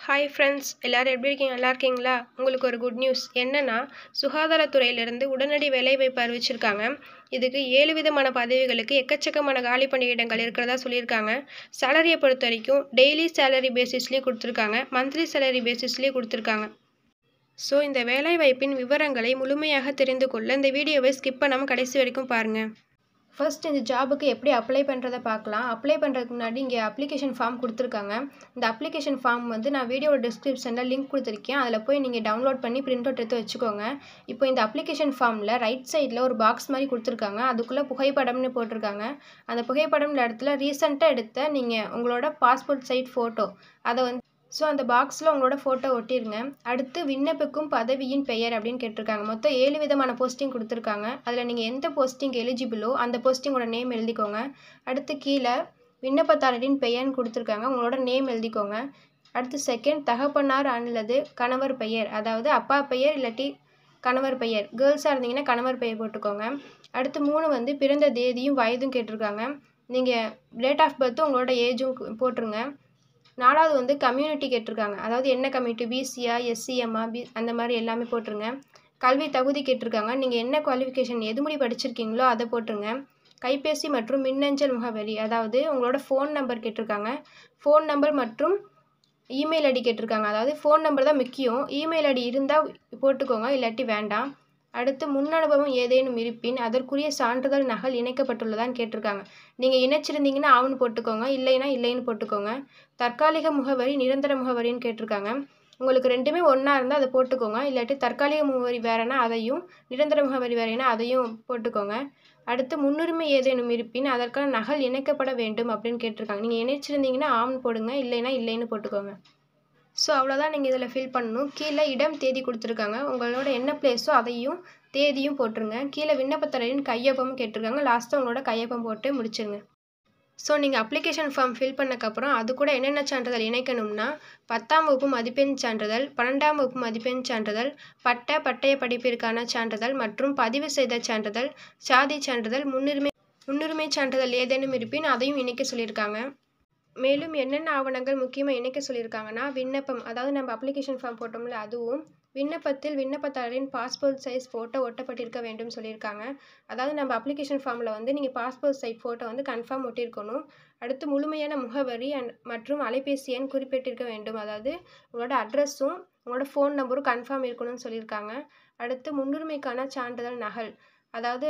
Hi friends, எல்லாரும் எப்படி இருக்கீங்க? நல்லா இருக்கீங்களா? உங்களுக்கு ஒரு குட் நியூஸ் என்னன்னா, சுகாதாரத்துறையிலிருந்து உடனடி வேலைவாய்ப்பு அறிவிச்சிருக்காங்க. இதுக்கு 7 விதமான பதவிகளுக்கு எக்கச்சக்கமான காலி பணியிடங்கள் இருக்கிறதா சொல்லியிருக்காங்க. சேலரியை பொறுத்த வரைக்கும் டெய்லி சேலரி பேசிஸ்லேயே கொடுத்துருக்காங்க, மந்த்லி சேலரி பேசிஸ்லேயே கொடுத்துருக்காங்க. ஸோ இந்த வேலைவாய்ப்பின் விவரங்களை முழுமையாக தெரிந்து கொள்ள இந்த வீடியோவை ஸ்கிப் பண்ணாமல் கடைசி வரைக்கும் பாருங்கள். ஃபர்ஸ்ட் இந்த ஜாபுக்கு எப்படி அப்ளை பண்ணுறதை பார்க்கலாம். அப்ளை பண்ணுறதுக்கு முன்னாடி இங்கே அப்ளிகேஷன் ஃபார்ம் கொடுத்துருக்காங்க. இந்த அப்ளிகேஷன் ஃபார்ம் வந்து நான் வீடியோட டிஸ்கிரிப்ஷனில் லிங்க் கொடுத்துருக்கேன். அதில் போய் நீங்கள் டவுன்லோட் பண்ணி பிரிண்ட் அவுட் எடுத்து வச்சுக்கோங்க. இப்போ இந்த அப்ளிகேஷன் ஃபார்மில் ரைட் சைடில் ஒரு பாக்ஸ் மாதிரி கொடுத்துருக்காங்க. அதுக்குள்ளே புகைப்படம்னு போட்டிருக்காங்க. அந்த புகைப்படம் இடத்துல ரீசெண்டாக எடுத்த நீங்கள் உங்களோட பாஸ்போர்ட் சைட் ஃபோட்டோ அதை வந்து அந்த பாக்ஸில் உங்களோட ஃபோட்டோ ஒட்டிடுங்க. அடுத்து விண்ணப்பிக்கும் பதவியின் பெயர் அப்படின்னு கேட்டிருக்காங்க. மொத்தம் 7 விதமான போஸ்டிங் கொடுத்துருக்காங்க. அதில் நீங்கள் எந்த போஸ்டிங் எலிஜிபிளோ அந்த போஸ்டிங்கோட நேம் எழுதிக்கோங்க. அடுத்து கீழே விண்ணப்பதாரரின் பெயர்னு கொடுத்துருக்காங்க, உங்களோட நேம் எழுதிக்கோங்க. அடுத்து செகண்ட் தகப்பனார் அல்லது கணவர் பெயர், அதாவது அப்பா பெயர் இல்லாட்டி கணவர் பெயர். கேர்ள்ஸாக இருந்தீங்கன்னா கணவர் பெயர் போட்டுக்கோங்க. அடுத்து 3 வந்து பிறந்த தேதியும் வயதும் கேட்டிருக்காங்க. நீங்கள் டேட் ஆஃப் பர்த்தும் உங்களோட ஏஜும் போட்டுருங்க. 4வது வந்து கம்யூனிட்டி கேட்டிருக்காங்க, அதாவது என்ன கம்யூனிட்டி, பிசியா எஸ்சிஎம்மா அந்த மாதிரி எல்லாமே போட்டுருங்க. கல்வி தகுதி கேட்டிருக்காங்க, நீங்கள் என்ன குவாலிஃபிகேஷன் எது முடி படிச்சிருக்கீங்களோ அதை போட்டுருங்க. கைபேசி மற்றும் மின்னஞ்சல் முகவரி, அதாவது உங்களோட ஃபோன் நம்பர் கேட்டிருக்காங்க. ஃபோன் நம்பர் மற்றும் இமெயில் ஐடி கேட்டிருக்காங்க. அதாவது ஃபோன் நம்பர் தான் முக்கியம், இமெயில் ஐடி இருந்தால் போட்டுக்கோங்க, இல்லாட்டி வேண்டாம். அடுத்து முன் அனுபவம் ஏதேனும் இருப்பின் அதற்குரிய சான்றிதழ் நகல் இணைக்கப்பட்டுள்ளதான்னு கேட்டிருக்காங்க. நீங்கள் இணைச்சிருந்தீங்கன்னா ஆவுன்னு போட்டுக்கோங்க, இல்லைன்னா இல்லைன்னு போட்டுக்கோங்க. தற்காலிக முகவரி நிரந்தர முகவரின்னு கேட்டிருக்காங்க. உங்களுக்கு ரெண்டுமே ஒன்றா இருந்தால் அதை போட்டுக்கோங்க, இல்லாட்டி தற்காலிக முகவரி வேறேன்னா அதையும், நிரந்தர முகவரி வேறேன்னா அதையும் போட்டுக்கோங்க. அடுத்து முன்னுரிமை ஏதேனும் இருப்பின் அதற்கான நகல் இணைக்கப்பட வேண்டும் அப்படின்னு கேட்டிருக்காங்க. நீங்கள் இணைச்சிருந்தீங்கன்னா ஆவுன்னு போடுங்க, இல்லைன்னா இல்லைன்னு போட்டுக்கோங்க. ஸோ அவ்வளோதான், நீங்கள் இதில் ஃபில் பண்ணணும். கீழே இடம் தேதி கொடுத்துருக்காங்க, உங்களோட என்ன பிளேஸோ அதையும் தேதியும் போட்டுருங்க. கீழே விண்ணப்பதாரரின் கையொப்பமும் கேட்டிருக்காங்க, லாஸ்ட்டாக உங்களோட கையொப்பம் போட்டு முடிச்சிருங்க. ஸோ நீங்கள் அப்ளிகேஷன் ஃபார்ம் ஃபில் பண்ணக்கப்புறம் அது கூட என்னென்ன சான்றிதழ் இணைக்கணும்னா, 10ஆம் வகுப்பு மதிப்பெண் சான்றிதழ், 12ஆம் வகுப்பு மதிப்பெண் சான்றிதழ், பட்டய படிப்பிற்கான சான்றிதழ் மற்றும் பதிவு செய்த சான்றிதழ், சாதி சான்றிதழ், முன்னுரிமை சான்றிதழ் ஏதேனும் இருப்பின் அதையும் இணைக்க சொல்லியிருக்காங்க. மேலும் என்னென்ன ஆவணங்கள் முக்கியமாக இணைக்க சொல்லியிருக்காங்கன்னா, விண்ணப்பம், அதாவது நம்ம அப்ளிகேஷன் ஃபார்ம் போட்டோம்ல அதுவும், விண்ணப்பத்தில் விண்ணப்பதாரரின் பாஸ்போர்ட் சைஸ் ஃபோட்டோ ஒட்டப்பட்டிருக்க வேண்டும் சொல்லியிருக்காங்க. அதாவது நம்ம அப்ளிகேஷன் ஃபார்மில் வந்து நீங்கள் பாஸ்போர்ட் சைஸ் ஃபோட்டோ வந்து கன்ஃபார்ம் ஒட்டியிருக்கணும். அடுத்து முழுமையான முகவரி மற்றும் அலைபேசி எண் குறிப்பிட்டிருக்க வேண்டும், அதாவது உங்களோட அட்ரஸும் உங்களோட ஃபோன் நம்பரும் கன்ஃபார்ம் இருக்கணும்னு சொல்லியிருக்காங்க. அடுத்து முன்னுரிமைக்கான சான்றிதழ் நகல், அதாவது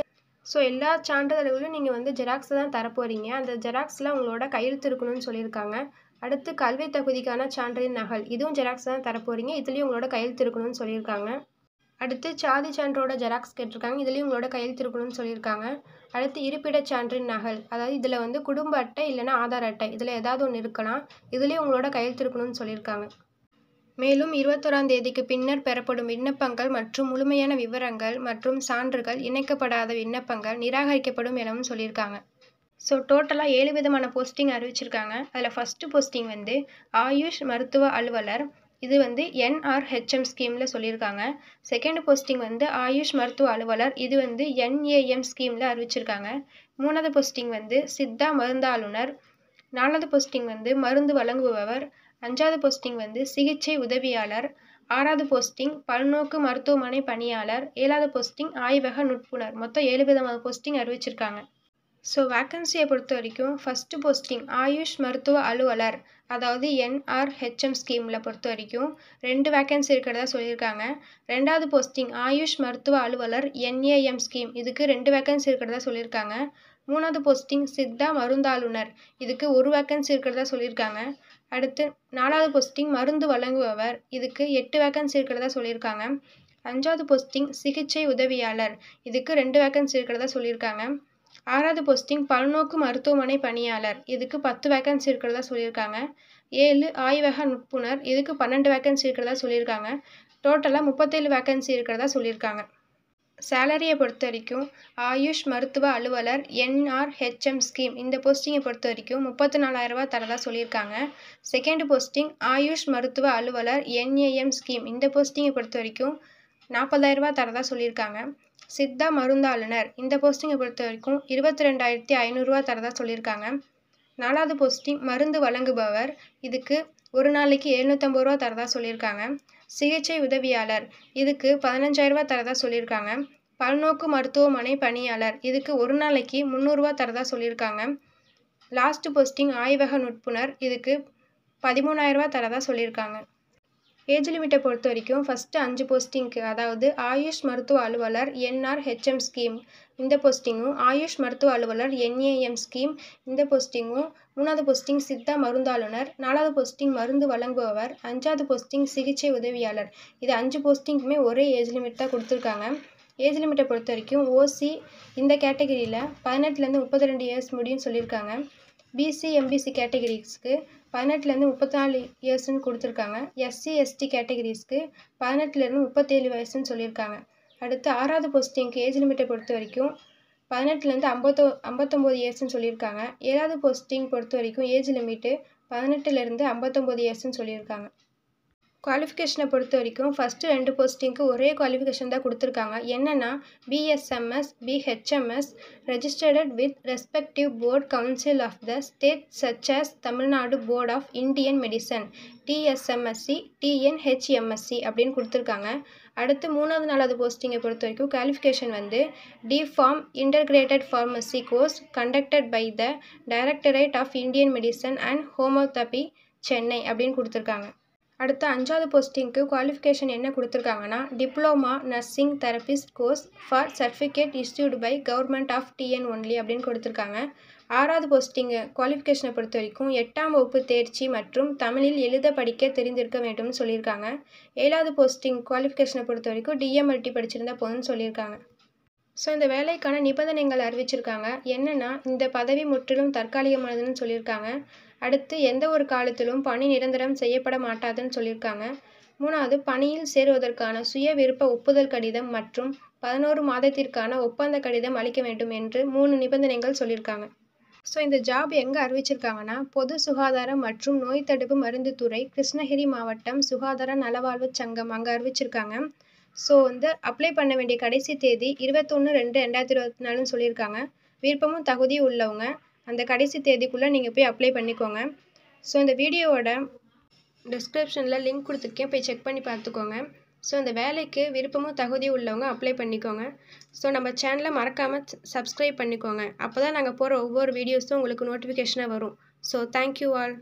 எல்லா சான்றிதழ்களும் நீங்கள் வந்து ஜெராக்ஸ் தான் தரப்போகிறீங்க, அந்த ஜெராக்ஸில் உங்களோட கையெழுத்து இருக்கணும்னு சொல்லியிருக்காங்க. அடுத்து கல்வி தகுதிக்கான சான்றிதழ் நகல், இதுவும் ஜெராக்ஸ் தான் தரப்போகிறீங்க, இதுலேயும் உங்களோட கையெழுத்து இருக்கணும்னு சொல்லியிருக்காங்க. அடுத்து சாதி சான்றோட ஜெராக்ஸ் கேட்டிருக்காங்க, இதுலேயும் உங்களோட கையெழுத்து இருக்கணும்னு சொல்லியிருக்காங்க. அடுத்து இருப்பிடச் சான்றின் நகல், அதாவது இதில் வந்து குடும்ப அட்டை இல்லைன்னா ஆதார் அட்டை, இதில் ஏதாவது ஒன்று இருக்கலாம், இதுலேயும் உங்களோட கையெழுத்து இருக்கணும்னு சொல்லியிருக்காங்க. மேலும் 21ஆம் தேதிக்கு பின்னர் பெறப்படும் விண்ணப்பங்கள் மற்றும் முழுமையான விவரங்கள் மற்றும் சான்றுகள் இணைக்கப்படாத விண்ணப்பங்கள் நிராகரிக்கப்படும் எனவும் சொல்லியிருக்காங்க. ஸோ டோட்டலாக 7 விதமான போஸ்டிங் அறிவிச்சிருக்காங்க. அதில் ஃபஸ்ட்டு போஸ்டிங் வந்து ஆயுஷ் மருத்துவ அலுவலர், இது வந்து NRHM ஸ்கீமில் சொல்லியிருக்காங்க. செகண்ட் போஸ்டிங் வந்து ஆயுஷ் மருத்துவ அலுவலர், இது வந்து NAM ஸ்கீமில் அறிவிச்சிருக்காங்க. 3வது போஸ்டிங் வந்து சித்தா மருந்தாளுநர். 4வது போஸ்டிங் வந்து மருந்து வழங்குபவர். 5வது போஸ்டிங் வந்து சிகிச்சை உதவியாளர். 6வது போஸ்டிங் பல்நோக்கு மருத்துவமனை பணியாளர். 7வது போஸ்டிங் ஆய்வக நுட்புணர். மொத்தம் 7 விதமான போஸ்டிங் அறிவிச்சிருக்காங்க. ஸோ வேக்கன்சியை பொறுத்த வரைக்கும் ஃபஸ்ட்டு போஸ்டிங் ஆயுஷ் மருத்துவ அலுவலர், அதாவது NRHM ஸ்கீமில் பொறுத்த வரைக்கும் 2 வேக்கன்சி இருக்கிறதா சொல்லியிருக்காங்க. 2வது போஸ்டிங் ஆயுஷ் மருத்துவ அலுவலர் NAM ஸ்கீம், இதுக்கு 2 வேக்கன்சி இருக்கிறதா சொல்லியிருக்காங்க. 3வது போஸ்டிங் சித்தா மருந்தாளுநர், இதுக்கு 1 வேக்கன்சி இருக்கிறதா சொல்லியிருக்காங்க. அடுத்து 4வது போஸ்டிங் மருந்து வழங்குபவர், இதுக்கு 8 வேக்கன்சி இருக்கிறதா சொல்லியிருக்காங்க. 5வது போஸ்டிங் சிகிச்சை உதவியாளர், இதுக்கு 2 வேக்கன்சி இருக்கிறதா சொல்லியிருக்காங்க. 6வது போஸ்டிங் பல்நோக்கு மருத்துவமனை பணியாளர், இதுக்கு 10 வேக்கன்சி இருக்கிறதா சொல்லியிருக்காங்க. 7 ஆய்வக நுட்புணர், இதுக்கு 12 வேக்கன்சி இருக்கிறதா சொல்லியிருக்காங்க. டோட்டலாக 37 வேக்கன்சி இருக்கிறதா சொல்லியிருக்காங்க. சேலரியை பொறுத்த வரைக்கும் ஆயுஷ் மருத்துவ அலுவலர் NRHM ஸ்கீம் இந்த போஸ்டிங்கை பொறுத்த வரைக்கும் 34,000 ரூபா தரதா சொல்லியிருக்காங்க. செகண்ட் போஸ்டிங் ஆயுஷ் மருத்துவ அலுவலர் NAM ஸ்கீம் இந்த போஸ்டிங்கை பொறுத்த வரைக்கும் 40,000 ரூபா தரதா சொல்லியிருக்காங்க. சித்தா மருந்தாளுநர் இந்த போஸ்டிங்கை பொறுத்த வரைக்கும் 22,500 ரூபா தரதா சொல்லியிருக்காங்க. 4வது போஸ்டிங் மருந்து வழங்குபவர், இதுக்கு ஒரு நாளைக்கு 750 ரூபா தரதா சொல்லியிருக்காங்க. சிகிச்சை உதவியாளர் இதுக்கு 15,000 ரூபா தரதா சொல்லியிருக்காங்க. பல்நோக்கு மருத்துவமனை பணியாளர் இதுக்கு ஒரு நாளைக்கு 300 ரூபா தரதா சொல்லியிருக்காங்க. லாஸ்ட் போஸ்டிங் ஆய்வக நுட்புணர் இதுக்கு 13,000 ரூபா தரதா சொல்லியிருக்காங்க. ஏஜ் லிமிட்டை பொறுத்த வரைக்கும் ஃபஸ்ட்டு 5 போஸ்டிங்க்கு, அதாவது ஆயுஷ் மருத்துவ அலுவலர் NRHM ஸ்கீம் இந்த போஸ்டிங்கும், ஆயுஷ் மருத்துவ அலுவலர் NAM ஸ்கீம் இந்த போஸ்டிங்கும், 3வது போஸ்டிங் சித்தா மருந்தாளுநர், 4வது போஸ்டிங் மருந்து வழங்குபவர், 5வது போஸ்டிங் சிகிச்சை உதவியாளர். இது 5 போஸ்டிங்க்குமே ஒரே ஏஜ் லிமிட் தான் கொடுத்துருக்காங்க. ஏஜ் லிமிட்டை பொறுத்த வரைக்கும் OC இந்த கேட்டகரியில் 18லேருந்து 32 இயர்ஸ் முடியும்னு சொல்லியிருக்காங்க. BC MBC கேட்டகரிஸ்க்கு 18லேருந்து 34 இயர்ஸ்ன்னு கொடுத்துருக்காங்க. SC ST கேட்டகரிஸ்க்கு 18லேருந்து 37 வயசுன்னு சொல்லியிருக்காங்க. அடுத்து 6வது போஸ்டிங்க்கு ஏஜ் லிமிட்டை பொறுத்த வரைக்கும் 18லேருந்து 59 இயர்ஸ்ன்னு சொல்லியிருக்காங்க. 7வது போஸ்டிங் பொறுத்த வரைக்கும் ஏஜ் லிமிட்டு 18லேருந்து 59 இயர்ஸ்ன்னு சொல்லியிருக்காங்க. குவாலிஃபிகேஷனை பொறுத்த வரைக்கும் ஃபஸ்ட்டு 2 போஸ்டிங்க்கு ஒரே குவாலிஃபிகேஷன் தான் கொடுத்துருக்காங்க. என்னென்னா BSMS BHMS registered with respective board council of the state such as Tamil Nadu board of Indian medicine TSMSC TNHMSC அப்படின்னு கொடுத்துருக்காங்க. அடுத்து 3வது 4வது போஸ்டிங்கை பொறுத்த வரைக்கும் குவாலிஃபிகேஷன் வந்து DPharm integrated pharmacy course conducted by the directorate of Indian medicine and homeopathy Chennai அப்படின்னு கொடுத்துருக்காங்க. அடுத்து 5வது போஸ்டிங்க்கு குவாலிஃபிகேஷன் என்ன கொடுத்துருக்காங்கன்னா diploma nursing therapist course for certificate issued by government of TN only அப்படின்னு கொடுத்துருக்காங்க. 6வது போஸ்டிங்கு குவாலிஃபிகேஷனை பொறுத்த வரைக்கும் 8ஆம் வகுப்பு தேர்ச்சி மற்றும் தமிழில் எழுத படிக்க தெரிந்திருக்க வேண்டும்னு சொல்லியிருக்காங்க. 7வது போஸ்டிங் குவாலிஃபிகேஷனை பொறுத்த வரைக்கும் DMLT படிச்சிருந்தா போதும்னு சொல்லியிருக்காங்க. ஸோ இந்த வேலைக்கான நிபந்தனைகள் அறிவிச்சிருக்காங்க. என்னென்னா இந்த பதவி முற்றிலும் தற்காலிகமானதுன்னு சொல்லியிருக்காங்க. அடுத்து எந்த ஒரு காலத்திலும் பணி நிரந்தரம் செய்யப்பட மாட்டாதுன்னு சொல்லியிருக்காங்க. 3வது பணியில் சேருவதற்கான சுய விருப்ப ஒப்புதல் கடிதம் மற்றும் 11 மாதத்திற்கான ஒப்பந்த கடிதம் அளிக்க வேண்டும் என்று 3 நிபந்தனைகள் சொல்லியிருக்காங்க. ஸோ இந்த ஜாப் எங்கே அறிவிச்சிருக்காங்கன்னா பொது சுகாதாரம் மற்றும் நோய் தடுப்பு மருந்து துறை கிருஷ்ணகிரி மாவட்டம் சுகாதார நலவாழ்வு சங்கம் அங்கே அறிவிச்சிருக்காங்க. ஸோ வந்து அப்ளை பண்ண வேண்டிய கடைசி தேதி 21/2/2024ன்னு சொல்லியிருக்காங்க. விருப்பமும் தகுதியும் உள்ளவங்க அந்த கடைசி தேதிக்குள்ளே நீங்கள் போய் அப்ளை பண்ணிக்கோங்க. ஸோ இந்த வீடியோவோட டிஸ்கிரிப்ஷனில் லிங்க் கொடுத்துருக்கேன், போய் செக் பண்ணி பார்த்துக்கோங்க. ஸோ இந்த வேலைக்கு விருப்பமும் தகுதியும் உள்ளவங்க அப்ளை பண்ணிக்கோங்க. ஸோ நம்ம சேனலை மறக்காமல் சப்ஸ்கிரைப் பண்ணிக்கோங்க. அப்போ தான் நாங்கள் போகிற ஒவ்வொரு வீடியோஸும் உங்களுக்கு நோட்டிஃபிகேஷனாக வரும். So thank you all.